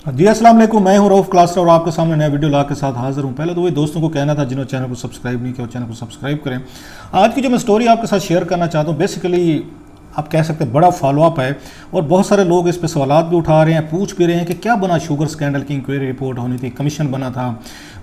जी अस्सलाम वालेकुम, मैं हूं रऊफ क्लास्टर और आपके सामने नया वीडियो ला के साथ हाजिर हूं। पहले तो वही दोस्तों को कहना था जिन्होंने चैनल को सब्सक्राइब नहीं किया चैनल को सब्सक्राइब करें। आज की जो मैं स्टोरी आपके साथ शेयर करना चाहता हूं, बेसिकली आप कह सकते हैं बड़ा फॉलोअप है और बहुत सारे लोग इस पे सवालात भी उठा रहे हैं, पूछ भी रहे हैं कि क्या बना शुगर स्कैंडल की इंक्वायरी रिपोर्ट होनी थी, कमीशन बना था,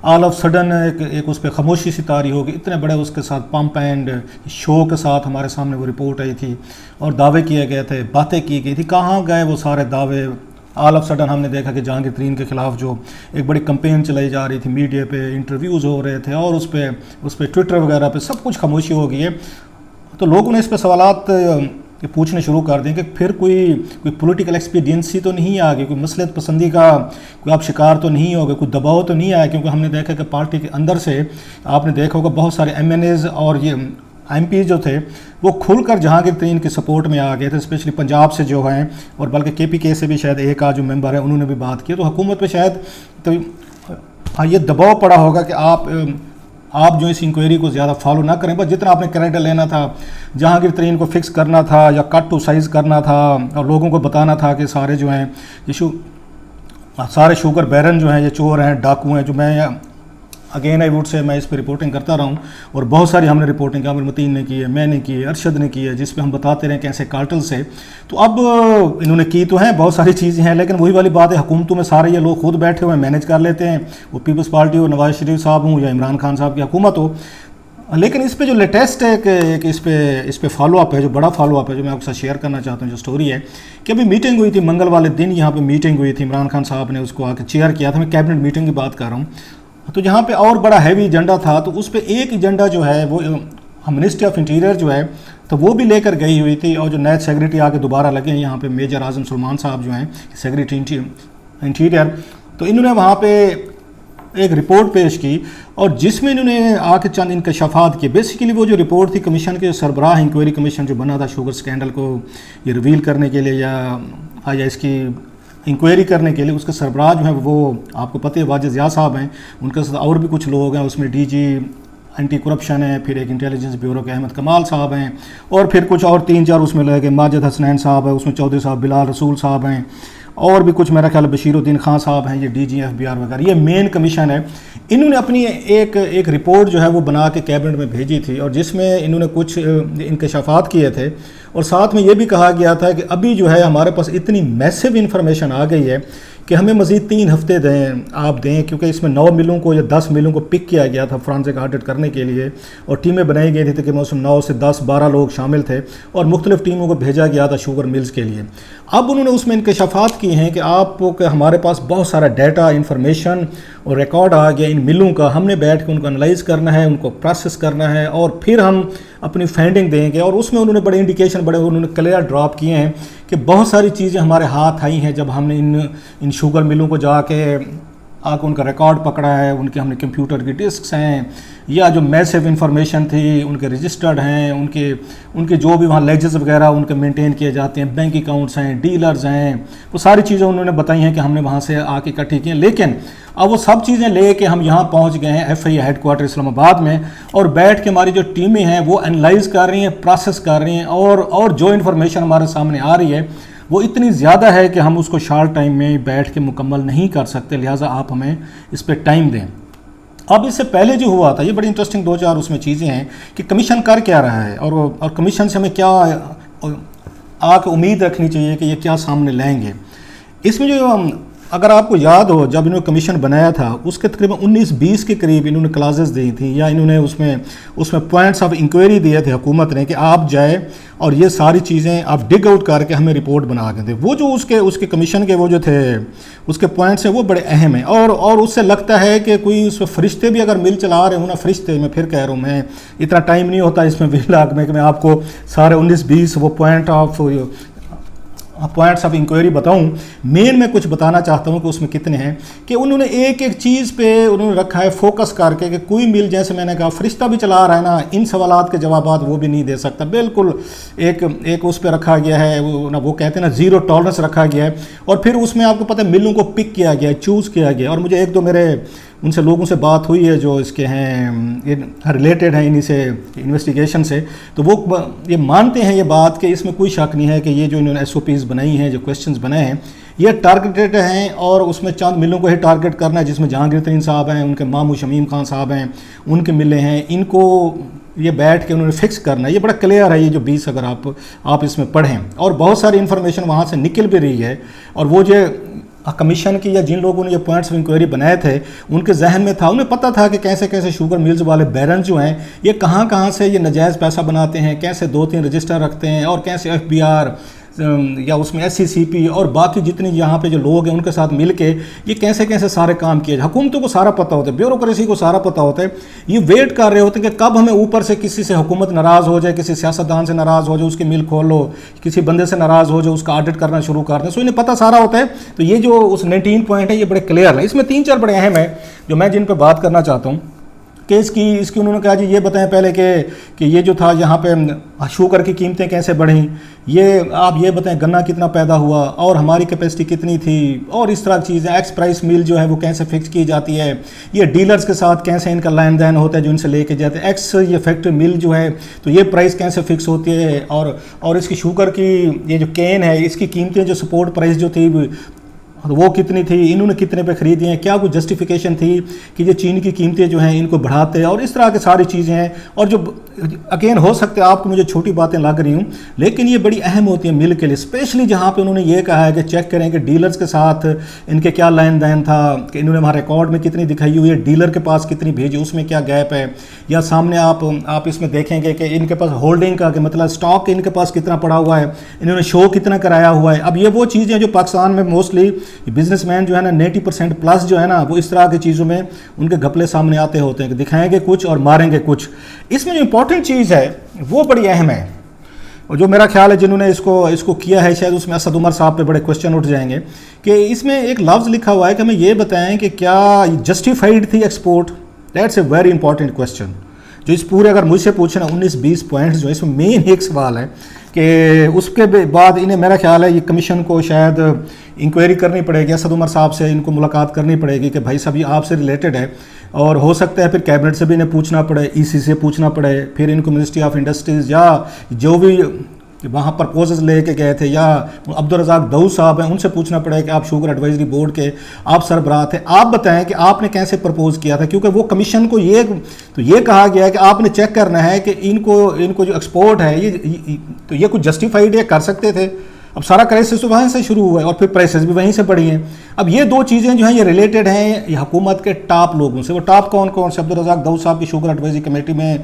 ऑल ऑफ सडन एक उस पर खामोशी सी तारी होगी। इतने बड़े उसके साथ पंप एंड शो के साथ हमारे सामने वो रिपोर्ट आई थी और दावे किए गए थे, बातें की गई थी, कहाँ गए वो सारे दावे। ऑल ऑफ सडन हमने देखा कि जहांगीर तरीन के ख़िलाफ़ जो एक बड़ी कंपेन चलाई जा रही थी, मीडिया पे इंटरव्यूज़ हो रहे थे और उस पर ट्विटर वगैरह पे सब कुछ खामोशी हो गई है। तो लोगों ने इस पर सवालात पूछने शुरू कर दिए कि फिर कोई पॉलिटिकल एक्सपीडियंसी तो नहीं आ गई, कोई मसलियत पसंदी का कोई आप शिकार तो नहीं हो गए, कोई दबाव तो नहीं आया। क्योंकि हमने देखा कि पार्टी के अंदर से आपने देखा होगा बहुत सारे MNAs और ये MP जो थे वो खुलकर जहांगीर तरीन की सपोर्ट में आ गए थे, स्पेशली पंजाब से जो हैं, और बल्कि KPK से भी शायद एक आध जो मेंबर है उन्होंने भी बात की। तो हुकूमत पे शायद तो ये दबाव पड़ा होगा कि आप जो इस इंक्वायरी को ज़्यादा फॉलो ना करें, बस जितना आपने क्रेडिट लेना था, जहांगीर तरीन को फिक्स करना था या कट टू साइज़ करना था और लोगों को बताना था कि सारे जो हैं सारे शुगर बैरन जो हैं ये चोर हैं, डाकू हैं। जो मैं अगेन आई वुड से मैं इस पर रिपोर्टिंग करता रहा हूँ और बहुत सारी हमने रिपोर्टिंग आमिर मतीन ने की है, मैंने की है, अरशद ने की है, जिस पे हम बताते रहे कैसे कार्टल से। तो अब इन्होंने की तो हैं, बहुत सारी चीज़ें हैं, लेकिन वही वाली बात है, हुकूमतों में सारे ये लोग खुद बैठे हुए मैनेज कर लेते हैं, वो पीपल्स पार्टी हो, नवाज शरीफ साहब हूँ या इमरान खान साहब की हुकूमत हो। लेकिन इस पे जो लेटेस्ट है कि इस पे फॉलोअप है, जो बड़ा फॉलोअप है, जो मैं आपके साथ शेयर करना चाहता हूँ, जो स्टोरी है कि अभी मीटिंग हुई थी मंगल वाले दिन, यहाँ पे मीटिंग हुई थी, इमरान खान साहब ने उसको आके चेयर किया था। मैं कैबिनेट मीटिंग की बात कर रहा हूँ। तो जहाँ पे और बड़ा हैवी एजेंडा था, तो उस पर एक एजेंडा जो है वो मिनिस्ट्री ऑफ इंटीरियर जो है तो वो भी लेकर गई हुई थी। और जो नए सेक्रेटरी आके दोबारा लगे हैं यहाँ पे, मेजर आजम सलमान साहब जो हैं सेक्रेटरी इंटीरियर, तो इन्होंने वहाँ पे एक रिपोर्ट पेश की और जिसमें इन्होंने आके चंद इंकशाफात किए। बेसिकली वो जो रिपोर्ट थी कमीशन के सरबराह, इंक्वायरी कमीशन जो बना था शुगर स्कैंडल को ये रिवील करने के लिए या इसकी इंक्वायरी करने के लिए, उसके सरबराह जो है वो आपको पता है वाजिद ज़िया साहब हैं, उनके साथ और भी कुछ लोग हैं, उसमें DG एंटी करप्शन है, फिर एक इंटेलिजेंस ब्यूरो के अहमद कमाल साहब हैं और फिर कुछ और 3-4 उसमें लगे, माजिद हसनैन साहब है, उसमें चौधरी साहब, बिलाल रसूल साहब हैं और भी कुछ मेरा ख्याल बशीरुद्दीन खान साहब हैं, ये DG FBR वगैरह, ये मेन कमीशन है। इन्होंने अपनी एक रिपोर्ट जो है वो बना के कैबिनेट में भेजी थी और जिसमें इन्होंने कुछ इंकशाफात किए थे और साथ में ये भी कहा गया था कि अभी जो है हमारे पास इतनी मैसिव इन्फॉर्मेशन आ गई है कि हमें मज़ीद 3 हफ्ते आप दें, क्योंकि इसमें 9 मिलों को या 10 मिलों को पिक किया गया था फॉरेंसिक ऑडिट करने के लिए और टीमें बनाई गई थी तकरीबन उसमें 9 से 10-12 लोग शामिल थे और मुख्तलिफ टीमों को भेजा गया था शुगर मिल्स के लिए। अब उन्होंने उसमें इंकशाफात की हैं कि हमारे पास बहुत सारा डाटा, इंफॉर्मेशन और रिकॉर्ड आ गया इन मिलों का, हमने बैठ के उनको एनालाइज करना है, उनको प्रोसेस करना है और फिर हम अपनी फाइंडिंग देंगे। और उसमें उन्होंने बड़े इंडिकेशन उन्होंने क्लियर ड्रॉप किए हैं कि बहुत सारी चीज़ें हमारे हाथ आई हैं जब हमने इन शुगर मिलों को आके उनका रिकॉर्ड पकड़ा है, उनके हमने कंप्यूटर की डिस्क्स हैं या जो मैसिव इंफॉर्मेशन थी उनके रजिस्टर्ड हैं, उनके जो भी वहाँ लेजेस वगैरह उनके मेंटेन किए जाते हैं, बैंक अकाउंट्स हैं, डीलर्स हैं, वो सारी चीज़ें उन्होंने बताई हैं कि हमने वहाँ से आके इकट्ठी की हैं। लेकिन अब वो सब चीज़ें ले के हम यहाँ पहुँच गए हैं FIA हेडक्वार्टर इस्लामाबाद में और बैठ के हमारी जो टीमें हैं वो एनालाइज कर रही हैं, प्रोसेस कर रही हैं और जो इन्फॉर्मेशन हमारे सामने आ रही है वो इतनी ज़्यादा है कि हम उसको शॉर्ट टाइम में बैठ के मुकम्मल नहीं कर सकते, लिहाजा आप हमें इस पर टाइम दें। अब इससे पहले जो हुआ था ये बड़ी इंटरेस्टिंग 2-4 उसमें चीज़ें हैं कि कमीशन कर क्या रहा है और कमीशन से हमें क्या आके उम्मीद रखनी चाहिए कि ये क्या सामने लाएंगे। इसमें जो अगर आपको याद हो जब इन्होंने कमीशन बनाया था उसके तकरीबन 19-20 के करीब इन्होंने क्लासेस दी थी या इन्होंने उसमें पॉइंट्स ऑफ इंक्वायरी दिए थे हुकूमत ने कि आप जाए और ये सारी चीज़ें आप डिग आउट करके हमें रिपोर्ट बना के दें। वो जो उसके कमीशन के वो जो थे उसके पॉइंट्स हैं वो बड़े अहम हैं और उससे लगता है कि कोई उस फरिश्ते भी अगर मिल चला रहे हो ना, फरिश्ते मैं फिर कह रहा हूँ, मैं इतना टाइम नहीं होता इसमें व्लॉग में कि मैं आपको सारे 19-20 वो पॉइंट्स ऑफ इंक्वायरी बताऊं। मेन मैं कुछ बताना चाहता हूं कि उसमें कितने हैं कि उन्होंने एक चीज़ पे उन्होंने रखा है फोकस करके कि कोई मिल, जैसे मैंने कहा फरिश्ता भी चला रहा है ना, इन सवालात के जवाबात वो भी नहीं दे सकता। बिल्कुल एक उस पर रखा गया है, वो कहते हैं ना ज़ीरो टॉलरेंस रखा गया है। और फिर उसमें आपको पता है मिलों को पिक किया गया है, चूज़ किया गया। और मुझे 1-2 मेरे उनसे लोगों से बात हुई है जो इसके हैं रिलेटेड हैं इन्हीं से इन्वेस्टिगेशन से, तो वो ये मानते हैं ये बात कि इसमें कोई शक नहीं है कि ये जो इन्होंने SOPs बनाई हैं, जो क्वेश्चंस बनाए हैं, یہ ٹارگیٹڈ ہیں اور اس میں چند ملوں کو ہی ٹارگیٹ کرنا ہے، جس میں جہانگیر ترین صاحب ہیں، ان کے ماموں شمیم خان صاحب ہیں، ان کے ملیں ہیں، ان کو یہ بیٹھ کے انہوں نے فکس کرنا ہے۔ یہ بڑا کلیئر ہے یہ جو 20 اگر آپ اس میں پڑھیں، اور بہت ساری انفارمیشن وہاں سے نکل بھی رہی ہے، اور وہ جو کمیشن کی یا جن لوگوں نے یہ پوائنٹس آف انکوائری بنائے تھے ان کے ذہن میں تھا، انہیں پتہ تھا کہ کیسے کیسے شوگر ملز والے بیرنز جو ہیں یہ کہاں سے یہ ناجائز پیسہ بناتے ہیں، کیسے 2-3 رجسٹر رکھتے ہیں، اور کیسے FBR یا اس میں SCCP اور باقی جتنی یہاں پہ جو لوگ ہیں ان کے ساتھ مل کے یہ کیسے سارے کام کیے۔ حکومتوں کو سارا پتہ ہوتا ہے، بیوروکریسی کو سارا پتہ ہوتا ہے، یہ ویٹ کر رہے ہوتے ہیں کہ کب ہمیں اوپر سے کسی سے حکومت ناراض ہو جائے، کسی سیاستدان سے ناراض ہو جائے، اس کی مل کھول لو، کسی بندے سے ناراض ہو جائے، اس کا آڈٹ کرنا شروع کر دیں۔ سو انہیں پتہ سارا ہوتا ہے۔ تو یہ جو اس 19 پوائنٹ ہے یہ بڑے کلیئر ہیں، اس میں 3-4 بڑے اہم ہیں جو میں جن پہ بات کرنا چاہتا ہوں کہ اس کی انہوں نے کہا جی یہ بتائیں پہلے کہ یہ جو تھا یہاں پہ شوگر کی قیمتیں کیسے بڑھیں، یہ آپ یہ بتائیں گنا کتنا پیدا ہوا اور ہماری کیپیسٹی کتنی تھی، اور اس طرح کی چیزیں، ایکس پرائس میل جو ہے وہ کیسے فکس کی جاتی ہے، یہ ڈیلرز کے ساتھ کیسے ان کا لین دین ہوتا ہے جو ان سے لے کے جاتے ہیں، ایکس یہ فیکٹری مل جو ہے تو یہ پرائس کیسے فکس ہوتی ہے، اور اس کی شوگر کی یہ جو کین ہے اس کی قیمتیں جو سپورٹ پرائس جو تھی وہ کتنی تھی، انہوں نے کتنے پہ خریدی ہیں، کیا کوئی جسٹیفیکیشن تھی کہ یہ چین کی قیمتیں جو ہیں ان کو بڑھاتے ہیں، اور اس طرح کی ساری چیزیں ہیں۔ اور جو اگین ہو سکتے آپ کو مجھے چھوٹی باتیں لگ رہی ہوں لیکن یہ بڑی اہم ہوتی ہیں مل کے لیے، اسپیشلی جہاں پہ انہوں نے یہ کہا ہے کہ چیک کریں کہ ڈیلرز کے ساتھ ان کے کیا لین دین تھا، کہ انہوں نے ہمارے ریکارڈ میں کتنی دکھائی ہوئی ہے، ڈیلر کے پاس کتنی بھیجی، اس میں کیا گیپ ہے، یا سامنے آپ اس میں دیکھیں گے کہ ان کے پاس ہولڈنگ کا کہ مطلب اسٹاک ان کے پاس کتنا پڑا ہوا ہے، انہوں نے شو کتنا کرایا ہوا ہے۔ اب یہ وہ چیزیں جو پاکستان میں موسٹلی بزنس مین جو ہے نا 90% پلس جو ہے نا وہ اس طرح کی چیزوں میں ان کے گھپلے سامنے آتے ہوتے ہیں کہ دکھائیں گے کچھ اور ماریں گے کچھ۔ اس میں جو امپورٹنٹ چیز ہے وہ بڑی اہم ہے، اور جو میرا خیال ہے جنہوں نے اس کو کیا ہے شاید اس میں اسد عمر صاحب پہ بڑے کوشچن اٹھ جائیں گے، کہ اس میں ایک لفظ لکھا ہوا ہے کہ ہمیں یہ بتائیں کہ کیا جسٹیفائڈ تھی export. That's a very important question جو اس پورے اگر مجھ سے پوچھیں نا 19-20 پوائنٹس جو اس میں مین ایک سوال ہے کہ اس کے بعد انہیں میرا خیال ہے یہ کمیشن کو شاید انکوائری کرنی پڑے گی، اسد عمر صاحب سے ان کو ملاقات کرنی پڑے گی کہ بھائی صاحب یہ آپ سے ریلیٹڈ ہے، اور ہو سکتا ہے پھر کیبنٹ سے بھی انہیں پوچھنا پڑے، EC سے پوچھنا پڑے، پھر ان کو منسٹری آف انڈسٹریز یا جو بھی وہاں پرپوزز لے کے گئے تھے یا عبدالرزاق داؤد صاحب ہیں ان سے پوچھنا پڑے کہ آپ شوگر ایڈوائزری بورڈ کے آپ سربراہ تھے، آپ بتائیں کہ آپ نے کیسے پرپوز کیا تھا، کیونکہ وہ کمیشن کو یہ کہا گیا ہے کہ آپ نے چیک کرنا ہے کہ ان کو جو ایکسپورٹ ہے یہ کچھ جسٹیفائڈ یہ کر سکتے تھے۔ اب سارا کرائسس تو وہیں سے شروع ہوا ہے اور پھر پرائسز بھی وہیں سے بڑھی ہیں۔ اب یہ 2 چیزیں جو ہیں یہ ریلیٹڈ ہیں یہ حکومت کے ٹاپ لوگوں سے۔ وہ ٹاپ کون سے؟ عبدالرزاق داؤد صاحب کی شوگر ایڈوائزری کمیٹی میں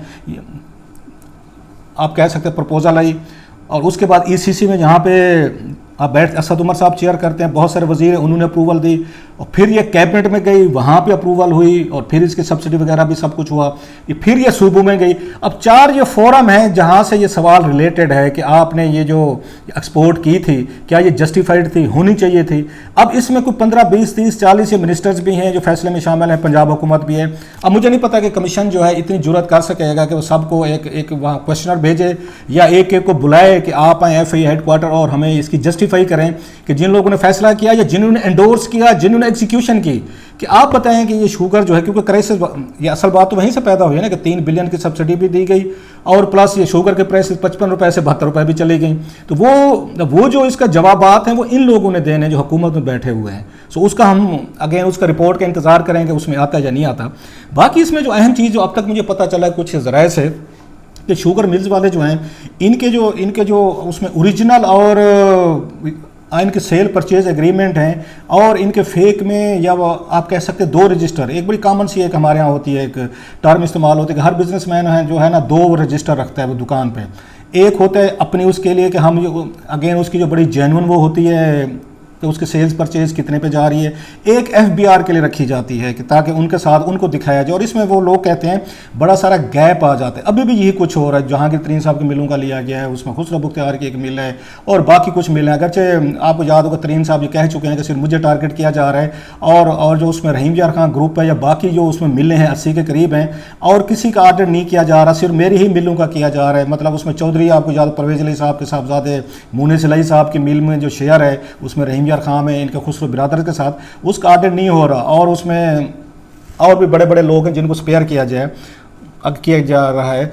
آپ کہہ سکتے ہیں پرپوزل آئی، اور اس کے بعد ECC میں جہاں پہ آپ بیٹھ اسد عمر صاحب چیئر کرتے ہیں، بہت سارے وزیر ہیں انہوں نے اپروول دی، اور پھر یہ کیبنٹ میں گئی وہاں پہ اپروول ہوئی، اور پھر اس کی سبسڈی وغیرہ بھی سب کچھ ہوا، پھر یہ صوبوں میں گئی۔ اب 4 یہ فورم ہیں جہاں سے یہ سوال ریلیٹڈ ہے کہ آپ نے یہ جو ایکسپورٹ کی تھی کیا یہ جسٹیفائڈ تھی، ہونی چاہیے تھی۔ اب اس میں کوئی 15, 20, 30, 40 یہ منسٹرز بھی ہیں جو فیصلے میں شامل ہیں، پنجاب حکومت بھی ہے۔ اب مجھے نہیں پتا کہ کمیشن جو ہے اتنی جرات کر سکے گا کہ وہ سب کو ایک وہاں کوشچنر بھیجے یا ایک کو بلائے کہ آپ آئیں FAI ہیڈ کوارٹر اور ہمیں اس کی جسٹیفائی کریں کہ جن لوگوں نے فیصلہ کیا یا جنہوں نے انڈورس کیا، جنہوں نے ایگزیکیوشن کی، کہ آپ بتائیں کہ یہ شوگر جو ہے، کیونکہ کرائسس یہ اصل بات تو وہیں سے پیدا ہوئی ہے نا کہ 3 بلین کی سبسڈی بھی دی گئی اور پلس یہ شوگر کے پرائس 55 روپے سے 72 روپے بھی چلی گئیں۔ تو وہ جو اس کا جوابات ہیں وہ ان لوگوں نے دینے جو حکومت میں بیٹھے ہوئے ہیں۔ سو اس کا ہم اگین اس کا رپورٹ کا انتظار کریں گے اس میں آتا ہے یا نہیں آتا۔ باقی اس میں جو اہم چیز جو اب تک مجھے پتہ چلا ہے کچھ ذرائع سے کہ شوگر ملز والے جو ہیں ان کے جو اس میں اوریجنل اور ان کے سیل پرچیز ایگریمنٹ ہیں، اور ان کے فیک میں یا آپ کہہ سکتے 2 رجسٹر، ایک بڑی کامن سی ایک ہمارے ہاں ہوتی ہے، ایک ٹرم استعمال ہوتی ہے کہ ہر بزنس مین ہے جو ہے نا 2 رجسٹر رکھتا ہے وہ دکان پہ۔ ایک ہوتا ہے اپنی اس کے لیے کہ ہم اگین اس کی جو بڑی جینون وہ ہوتی ہے کہ اس کے سیلز پرچیز کتنے پہ جا رہی ہے، ایک FBR کے لیے رکھی جاتی ہے کہ تاکہ ان کے ساتھ ان کو دکھایا جائے، اور اس میں وہ لوگ کہتے ہیں بڑا سارا گیپ آ جاتا ہے۔ ابھی بھی یہی کچھ ہو رہا ہے، جہانگیر ترین صاحب کی ملوں کا لیا گیا ہے، اس میں خسرو بختیار کی ایک مل ہے اور باقی کچھ مل ہیں، اگرچہ آپ کو یاد ہوگا ترین صاحب یہ کہہ چکے ہیں کہ صرف مجھے ٹارگٹ کیا جا رہا ہے، اور جو اس میں رحیم یار خان گروپ ہے یا باقی جو اس میں ملیں ہیں 80 کے قریب ہیں، اور کسی کا آرڈر نہیں کیا جا رہا، صرف میری ہی ملوں کا کیا جا رہا ہے۔ مطلب اس میں چودھری آپ کو یاد پرویز علی صاحب کے صاحبزادے مونس علی صاحب کی مل میں جو شیئر ہے اس میں رحیم یار خان ہے، ان کے خسرو برادر کے ساتھ اس کا آرڈر نہیں ہو رہا، اور اس میں اور بھی بڑے بڑے لوگ ہیں جن کو سپیئر کیا جا رہا ہے۔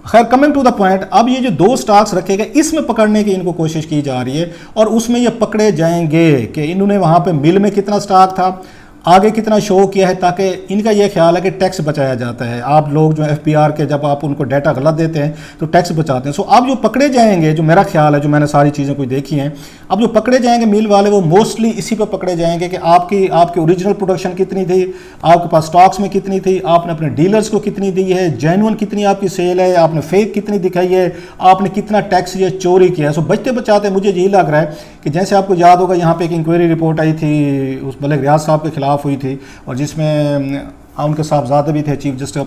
खैर कमिंग टू द पॉइंट, अब ये जो 2 स्टॉक्स रखे गए इसमें पकड़ने की इनको कोशिश की जा रही है और उसमें ये पकड़े जाएंगे कि इन्होंने वहाँ पे मिल में कितना स्टॉक था, आगे कितना शो किया है, ताकि इनका ये ख्याल है कि टैक्स बचाया जाता है। आप लोग जो एफपीआर के जब आप उनको डाटा गलत देते हैं तो टैक्स बचाते हैं। सो अब जो पकड़े जाएंगे, जो मेरा ख्याल है, जो मैंने सारी चीज़ें कोई देखी हैं, अब जो पकड़े जाएंगे मिल वाले वो मोस्टली इसी पर पकड़े जाएंगे कि आपकी ओरिजिनल प्रोडक्शन कितनी थी, आपके पास स्टॉक्स में कितनी थी, आपने अपने डीलर्स को कितनी दी है, जेन्युइन कितनी आपकी सेल है, आपने फेक कितनी दिखाई है, आपने कितना टैक्स ये चोरी किया है। सो बचते बचाते मुझे यही लग रहा है कि जैसे आपको याद होगा यहाँ पे एक इंक्वायरी रिपोर्ट आई थी उस मलिक रियाज साहब के खिलाफ हुई थी और जिसमें उनके साहबजादे भी थे, chief justice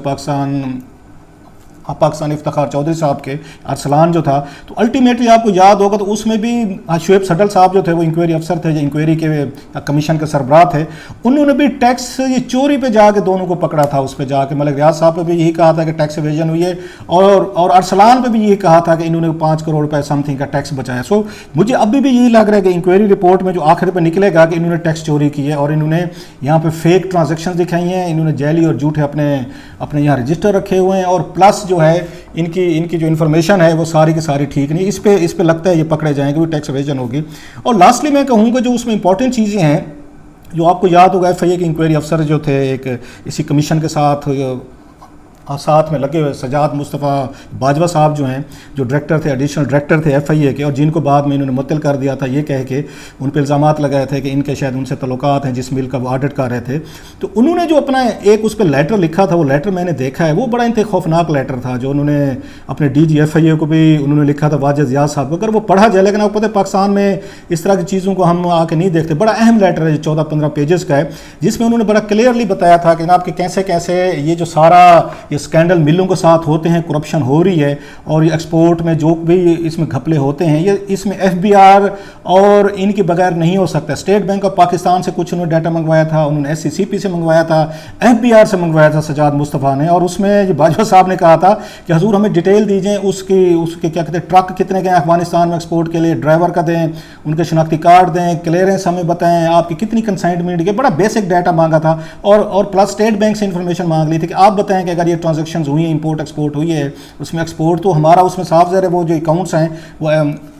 of Pakistan Iftikhar Chaudhry साहब के अरसलान जो था। तो अल्टीमेटली आपको याद होगा तो उसमें भी शुएब सडल साहब जो थे वो इंक्वायरी अफसर थे, जो इंक्वायरी के कमीशन के सरबराह थे, उन्होंने भी टैक्स ये चोरी पे जाके दोनों को पकड़ा था। उस पर जाके मलिक रियाज साहब पे भी यही कहा था कि टैक्स एवेजन हुई है और अरसलान पे भी यही कहा था कि इन्होंने 5 करोड़ रुपए समथिंग का टैक्स बचाया। सो मुझे अभी भी यही लग रहा है कि इंक्वायरी रिपोर्ट में जो आखिर पर निकलेगा कि इन्होंने टैक्स चोरी की है और इन्होंने यहाँ पर फेक ट्रांजेक्शन दिखाई हैं, इन्होंने जैली और झूठे अपने यहाँ रजिस्टर रखे हुए हैं और प्लस जो है इनकी जो इन्फॉर्मेशन है वो सारी की सारी ठीक नहीं। इस पे लगता है ये पकड़े जाएंगे, वो टैक्स एवेजन होगी। और लास्टली मैं कहूँगा जो उसमें इंपॉर्टेंट चीज़ें हैं, जो आपको याद होगा एफआईए के इंक्वायरी अफसर जो थे एक इसी कमीशन के साथ में लगे हुए सजाद मुस्तफ़ा बाजवा साहब जो हैं, जो डायरेक्टर थे, एडिशनल डायरेक्टर थे एफआईए के, और जिनको बाद में इन्होंने मुअत्तल कर दिया था ये कह के उन पर इल्ज़ामात लगाए थे कि इनके शायद उनसे तल्लुकात हैं जिस मिल का वो ऑडिट कर रहे थे। तो उन्होंने जो अपना एक उस पर लेटर लिखा था, वो लेटर मैंने देखा है, वो बड़ा इंतहा खौफनाक लेटर था जो उन्होंने अपने DG एफआईए को भी उन्होंने लिखा था, वाजिद ज़ियाद साहब को। अगर वो पढ़ा जाए, लेकिन आपको पता है पाकिस्तान में इस तरह की चीज़ों को हम आके नहीं देखते। बड़ा अहम लेटर है, 14-15 पेजेस का है, जिसमें उन्होंने बड़ा क्लियरली बताया था कि जनाब कि कैसे कैसे ये जो सारा ये स्कैंडल मिलों साथ होते हैं, करप्शन हो रही है और ये एक्सपोर्ट में जो भी इसमें घपले होते हैं, ये इसमें एफबीआर और इनके बगैर नहीं हो सकता। स्टेट बैंक ऑफ पाकिस्तान से कुछ उन्होंने डाटा मंगवाया था, उन्होंने SCCP से मंगवाया था, एफबीआर से मंगवाया था सजाद मुस्तफ़ा ने, और उसमें जो बाजवा साहब ने कहा था कि हजूर हमें डिटेल दीजिए उसके क्या कहते हैं ट्रक कितने गए अफगानिस्तान में एक्सपोर्ट के लिए, ड्राइवर का दें, उनके शनाख्ती कार्ड दें, क्लियरेंस हमें बताएं, आपकी कितनी कंसाइनमेंट के, बड़ा बेसिक डाटा मांगा था। और प्लस स्टेट बैंक से इंफॉर्मेशन मांग ली थी कि आप बताएं कि अगर ये ट्रांजेक्शन हुई हैं, इंपोर्ट एक्सपोर्ट हुई है, उसमें एक्सपोर्ट तो हमारा उसमें साफ ज़ाहिर है वो जो अकाउंट्स हैं वो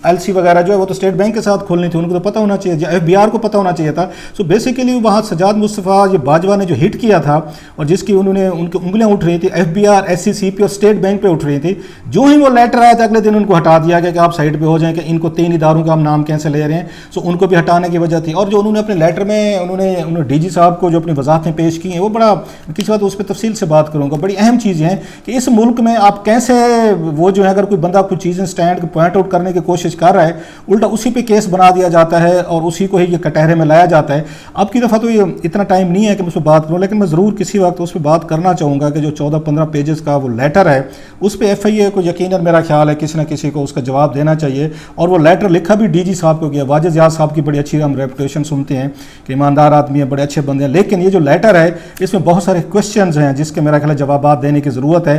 LC वगैरह जो है वो तो स्टेट बैंक के साथ खोलनी थी, उनको तो पता होना चाहिए, एफबीआर को पता होना चाहिए था। सो बेसिकली वहाँ सजाद मुस्तफ़ा ये बाजवा ने जो हिट किया था और जिसकी उन्होंने उनकी उंगलियाँ उठ रही थी, एफबीआर SCCP और स्टेट बैंक पे उठ रही थी, जो ही वो लेटर आया था अगले दिन उनको हटा दिया गया कि आप साइड पे हो जाएं कि इनको 3 इदारों का हम नाम कैसे ले रहे हैं। सो उनको भी हटाने की वजह थी। और जो उन्होंने अपने लेटर में उन्होंने DG साहब को जो अपनी वजाहतें पेश की हैं, वो बड़ा किसी बात उस पर तफसील से बात करूँगा। बड़ी अहम चीज़ हैं कि इस मुल्क में आप कैसे वो जो है अगर कोई बंदा कुछ चीज़ें स्टैंड पॉइंट आउट करने की कोशिश कर रहा है, उल्टा उसी पे केस बना दिया जाता है और उसी को ही ये कटहरे में लाया जाता है। अब की दफ़ा तो ये इतना टाइम नहीं है कि मैं उस पर बात करूँ, लेकिन मैं ज़रूर किसी वक्त उस पर बात करना चाहूँगा कि जो 14-15 पेजेस का वो लेटर है उस पर FIA को यकीनन मेरा ख्याल है किसी न किसी को उसका जवाब देना चाहिए। और वो लेटर लिखा भी DG साहब को गया। वाजिद ज़ियाद साहब की बड़ी अच्छी हम रेपुटेशन सुनते हैं कि ईमानदार आदमी है, बड़े अच्छे बंदे हैं, लेकिन ये जो लेटर है इसमें बहुत सारे क्वेश्चंस हैं जिसके मेरा ख्याल जवाब देने की ज़रूरत है।